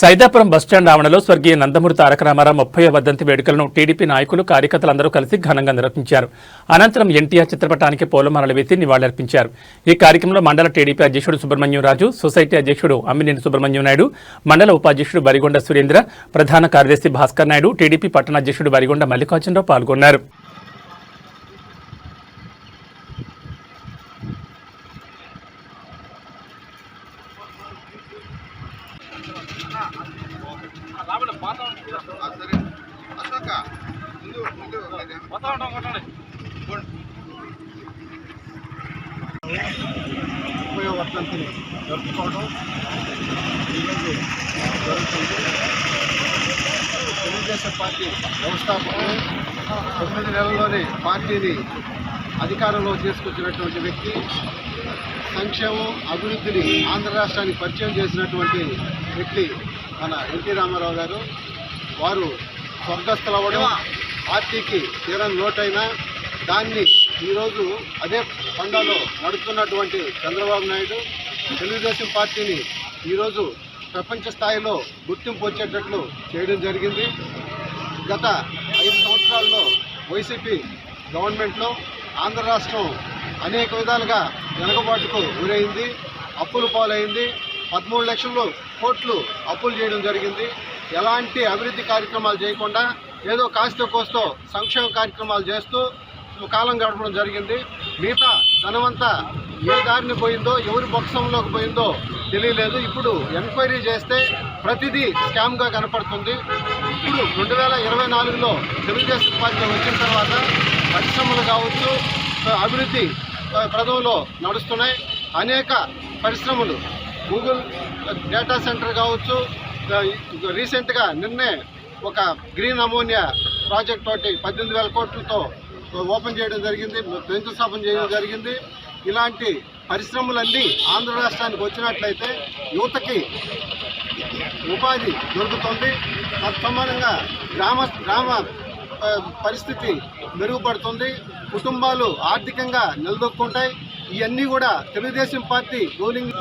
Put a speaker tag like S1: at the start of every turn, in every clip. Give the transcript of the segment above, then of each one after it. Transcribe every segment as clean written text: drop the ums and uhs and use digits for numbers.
S1: Saidapuram bus stand ఆవరణలో స్వర్గీయ నందమూరి తారక రామారావు 30వ వర్ధంతి వేడుకలను టీడీపీ నాయకులు కార్యకర్తలందరూ కలిసి ఘనంగా నిర్వహించారు. అనంతరం ఎన్టీఆర్ చిత్రపటానికి పూలమాలలు వేసి నివాళులర్పించారు. ఈ కార్యక్రమంలో మండల టీడీపీ అధ్యక్షుడు సుబ్రహ్మణ్యం రాజు, సొసైటీ అధ్యక్షుడు అమ్మినేని సుబ్రహ్మణ్యం నాయుడు, మండల ఉపాధ్యక్షుడు బరిగొండ సురేంద్ర, ప్రధాన కార్యదర్శి భాస్కర్ నాయుడు, టీడీపీ పట్టణ అధ్యక్షుడు బరిగొండ మల్లికార్జునరావు పాల్గొన్నారు.
S2: వర్ధంతిని జరుపుకోవడం ఈరోజు జరుగుతుంది. తెలుగుదేశం పార్టీ వ్యవస్థాపకులు 9 నెలల్లోనే పార్టీని అధికారంలో తీసుకొచ్చినటువంటి వ్యక్తి, సంక్షేమం అభివృద్ధిని ఆంధ్ర రాష్ట్రానికి పరిచయం చేసినటువంటి వ్యక్తి మన ఎన్టీ రామారావు గారు. వారు స్వర్గస్థులవ్వడం పార్టీకి తీరని లోటైనా దాన్ని ఈరోజు అదే పండాలో నడుపుతున్నటువంటి చంద్రబాబు నాయుడు తెలుగుదేశం పార్టీని ఈరోజు ప్రపంచ స్థాయిలో గుర్తింపు వచ్చేటట్లు చేయడం జరిగింది. గత 5 సంవత్సరాల్లో వైసీపీ గవర్నమెంట్లో ఆంధ్ర రాష్ట్రం అనేక విధాలుగా వెనుకబాటుకు గురైంది, అప్పుల పాలైంది. 13 లక్షల కోట్లు అప్పులు చేయడం జరిగింది. ఎలాంటి అభివృద్ధి కార్యక్రమాలు చేయకుండా ఏదో కాస్తో కోస్తో సంక్షేమ కార్యక్రమాలు చేస్తూ కాలం గడపడం జరిగింది. మిగతా ధనమంతా ఏ దారిని పోయిందో, ఎవరి పక్షంలోకి పోయిందో తెలియలేదు. ఇప్పుడు ఎంక్వైరీ చేస్తే ప్రతిదీ స్కామ్గా కనపడుతుంది. ఇప్పుడు 2024లో తెలుగుదేశం పార్టీ వచ్చిన తర్వాత పరిశ్రమలు కావచ్చు, అభివృద్ధి ప్రదంలో నడుస్తున్నాయి. అనేక పరిశ్రమలు, గూగుల్ డేటా సెంటర్ కావచ్చు, రీసెంట్గా నిన్నే ఒక గ్రీన్ అమోనియా ప్రాజెక్ట్ తోటి 18,000 కోట్లతో ఓపెన్ చేయడం జరిగింది, శంకుస్థాపన చేయడం జరిగింది. ఇలాంటి పరిశ్రమలన్నీ ఆంధ్ర రాష్ట్రానికి వచ్చినట్లయితే యువతకి ఉపాధి దొరుకుతుంది. తత్సమానంగా గ్రామ పరిస్థితి మెరుగుపడుతుంది, కుటుంబాలు ఆర్థికంగా నిలదొక్కుంటాయి. ఇవన్నీ కూడా తెలుగుదేశం పార్టీ రూలింగ్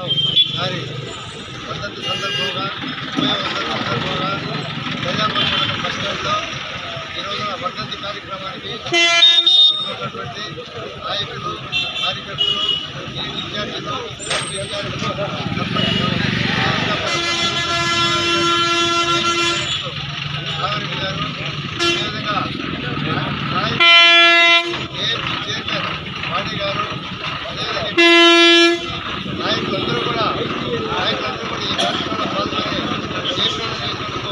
S2: వర్ధంతి సందర్భంగా ఈరోజు వర్ధంతి కార్యక్రమానికి ఉన్నటువంటి నాయకులు, కార్యకర్తలు, విద్యార్థులు, నాగరిక గారు, అదేవిధంగా ఏపీ చైర్మన్ వాణి గారు, అదేవిధంగా నాయకులందరూ కూడా ఈ కార్యక్రమంలో పాల్గొని జయప్రదం చేసినందుకు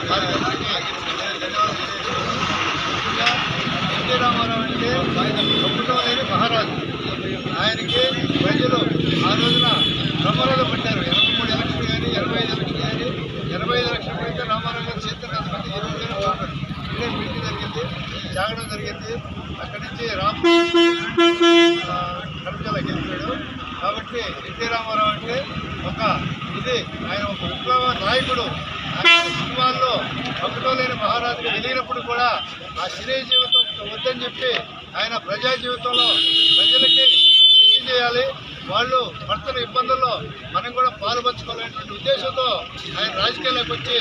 S2: కార్యకర్తలకి ధన్యవాదాలు తెలియజేస్తున్నాను. ఎన్టీ రామారావు అంటే ఒక్కటో లేని మహారాజు. ఆయనకి ప్రజలు ఆ రోజున బ్రహ్మరథం పట్టారు. 83 ఎలక్షన్ కానీ 25 ఎలక్షన్ కానీ 25 ఎలక్షన్ పెడితే రామారావు గారు చేతులు అంతమంది ఈ రోజునే బాగున్నారు. ఇక్కడే మీటింగ్ జరిగింది, జాగడం జరిగింది. అక్కడి నుంచి కడపలో గెలిచాడు. కాబట్టి ఎన్టీ రామారావు అంటే ఆయన ఒక విప్లవ నాయకుడు. ఆయన సినిమాల్లో ఒకటో లేని మహారాజుగా వెలిగినప్పుడు కూడా ఆ సినీ జీవితం వద్దని చెప్పి ఆయన ప్రజా జీవితంలో ప్రజలకి మంచి చేయాలి, వాళ్ళు పడుతున్న ఇబ్బందుల్లో మనం కూడా పాలుపంచుకోవాలనేటువంటి ఉద్దేశంతో ఆయన రాజకీయాల్లోకి వచ్చి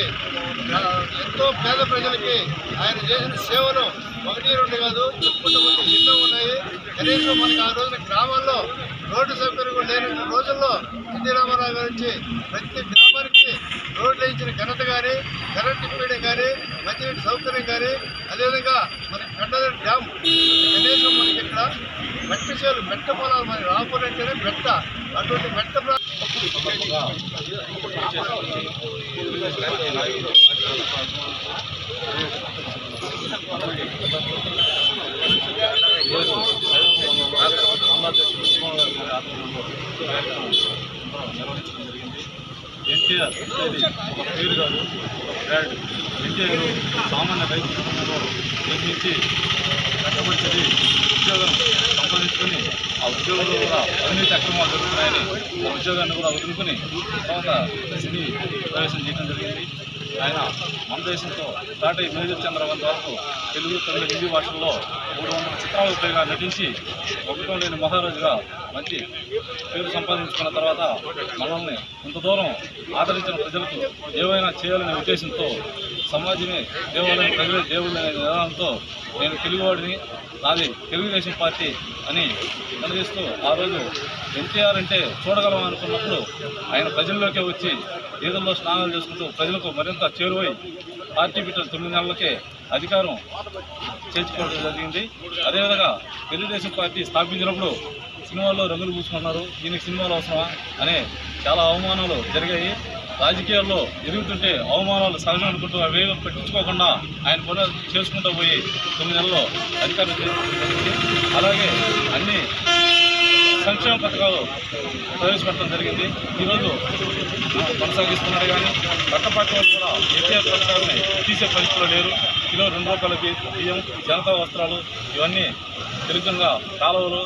S2: ఎంతో పేద ప్రజలకి ఆయన చేసిన సేవలు 1-2 కాదు, చెప్పుకుంటూ ఎన్నో ఉన్నాయి. కనీసం మనకి ఆ రోజున గ్రామాల్లో రోడ్డు సౌకర్యం లేని రోజుల్లో ఎన్టీ రామారావు గారు వచ్చి ప్రతి గ్రామానికి రోడ్లు వేయించిన ఘనత కానీ, కరెంట్ ఇప్పడం కానీ, మంచినీటి సౌకర్యం కానీ, అదేవిధంగా మనకి కండదరి డ్యామ్, కనీసం మనకి ఇక్కడ మెట్ట చేలు, మెట్ట పొలాలు, మనకి రాపూర్ అంటేనే మెట్ట, అటువంటి మెట్ట
S3: నిర్వహించడం జరిగింది. ఎన్టీఆర్ ఒక పేరు కాదు, బ్రాండ్. ఎన్టీఆర్ సామాన్య రైతు కుటుంబంలో నిర్మించి కష్టపడి చదివి ఉద్యోగం సంపాదించుకొని ఆ ఉద్యోగంలో కూడా అవినీతి అక్రమాలు జరుగుతున్నాయని ఆ ఉద్యోగాన్ని కూడా వదులుకొని తర్వాత సినీ ప్రవేశం చేయడం జరిగింది. ఆయన మన దేశంతో దాటి మేజర్ చంద్రవంత్ వరకు తెలుగు, తమిళ, హిందీ భాషల్లో 300 చిత్రాలకు పైగా నటించి ఒకటో లేని మహారాజుగా మంచి పేరు సంపాదించుకున్న తర్వాత మనల్ని ఇంత దూరం ఆదరించిన ప్రజలకు ఏవైనా చేయాలనే ఉద్దేశంతో సమాజమే దేవాలయం, ప్రజలే దేవుళ్ళు అనే విధానంతో నేను తెలుగువాడిని, నాది తెలుగుదేశం పార్టీ అని కనిపిస్తూ ఆ రోజు ఎన్టీఆర్ అంటే చూడగలం అనుకున్నప్పుడు ఆయన ప్రజల్లోకే వచ్చి ఈదల్లో స్నానాలు చేసుకుంటూ ప్రజలకు మరింత చేరువై పార్టీ పెట్టిన 9 నెలలకే అధికారం చేర్చుకోవడం జరిగింది. అదేవిధంగా తెలుగుదేశం పార్టీ స్థాపించినప్పుడు సినిమాల్లో రంగులు పూసుకున్నారు, ఈయనకి సినిమాలు అవసరమా అనే చాలా అవమానాలు జరిగాయి. రాజకీయాల్లో ఎదుగుతుంటే అవమానాలు సహజం అనుకుంటూ అవేవి పట్టించుకోకుండా ఆయన పనులు చేసుకుంటూ పోయి 9 నెలల్లో అధికారం జరిగింది. అలాగే అన్ని సంక్షేమ పథకాలు ప్రవేశపెట్టడం జరిగింది. ఈరోజు కొనసాగిస్తున్నారు. కానీ పట్టపక్క వాళ్ళు కూడా ఎన్టీఆర్ పథకాలని తీసే పరిస్థితిలో లేరు. కిలో 2 రూపాయల బియ్యం, జనతా వస్త్రాలు ఇవన్నీ తెలుగుగా కాలువలు